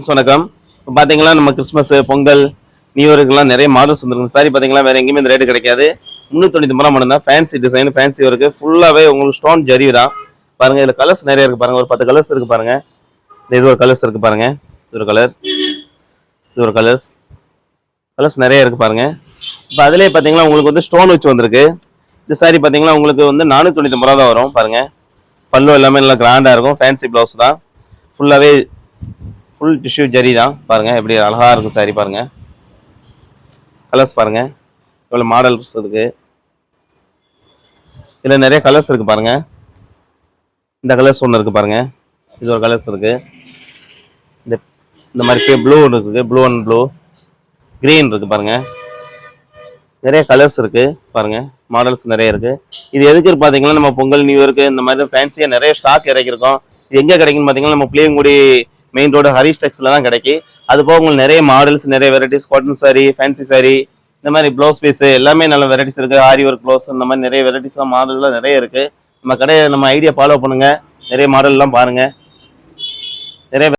வணக்கம். இப்போ பார்த்தீங்கன்னா நம்ம கிறிஸ்மஸ், பொங்கல், நியூ இயருக்குலாம் நிறைய மாடல்ஸ் வந்துருக்கு. சாரி பார்த்தீங்கன்னா வேற எங்கேயுமே இந்த ரேட்டு கிடைக்காது. 399 மட்டும் தான். ஃபேன்சி டிசைன், ஃபேன்சி ஒர்க்கு ஃபுல்லாகவே உங்களுக்கு ஸ்டோன் ஜரி தான். பாருங்க, இதில் கலர்ஸ் நிறைய இருக்கு பாருங்க. ஒரு 10 கலர்ஸ் இருக்கு பாருங்க. இது ஒரு கலர்ஸ் இருக்கு பாருங்க. இது ஒரு கலர், இது ஒரு கலர்ஸ் நிறைய இருக்கு பாருங்க. இப்போ அதிலே பார்த்தீங்கன்னா உங்களுக்கு வந்து ஸ்டோன் வச்சு வந்திருக்கு. இந்த சாரி பார்த்தீங்கன்னா உங்களுக்கு வந்து 499 தான் வரும் பாருங்க. பல்லு எல்லாமே நல்லா கிராண்டாக இருக்கும். ஃபேன்சி ப்ளவுஸ் தான். ஃபுல்லாகவே ஃபுல் டிஷ்யூ ஜரி தான். பாருங்க எப்படி அழகாக இருக்கும் சாரி. பாருங்க கலர்ஸ் பாருங்க, இவ்வளோ மாடல்ஸ் இருக்கு. இதில் நிறைய கலர்ஸ் இருக்கு பாருங்க. இந்த கலர்ஸ் ஒன்று இருக்கு பாருங்க. இது ஒரு கலர்ஸ் இருக்கு. இந்த மாதிரி ப்ளூ ஒன்று இருக்கு. ப்ளூ அண்ட் ப்ளூ, கிரீன் இருக்கு பாருங்க. நிறைய கலர்ஸ் இருக்கு பாருங்க. மாடல்ஸ் நிறைய இருக்கு. இது எதுக்கு பார்த்தீங்கன்னா நம்ம பொங்கல், நியூ இயருக்கு இந்த மாதிரி ஃபேன்சியாக நிறைய ஸ்டாக் இறக்கிருக்கோம். இது எங்கே கிடைக்குன்னு பார்த்தீங்கன்னா நம்ம புளியங்குடி மெயின் ரோடு ஹரிஷ் டெக்ஸ்ல தான் கிடைக்கும். அது போக உங்களுக்கு நிறைய மாடல்ஸ், நிறைய varieties, cotton sorry, fancy sorry, இந்த மாதிரி ப்ளவுஸ் பீஸ் எல்லாமே நல்ல வெரைட்டிஸ் இருக்கு. ஆரி ஒர்க் ப்ளவுஸ், இந்த மாதிரி நிறைய வெரைட்டிஸ் மாடல்லாம் நிறைய இருக்கு. நம்ம கடையை நம்ம ஐடியா ஃபாலோ பண்ணுங்க. நிறைய மாடல்லாம் பாருங்க. நிறைய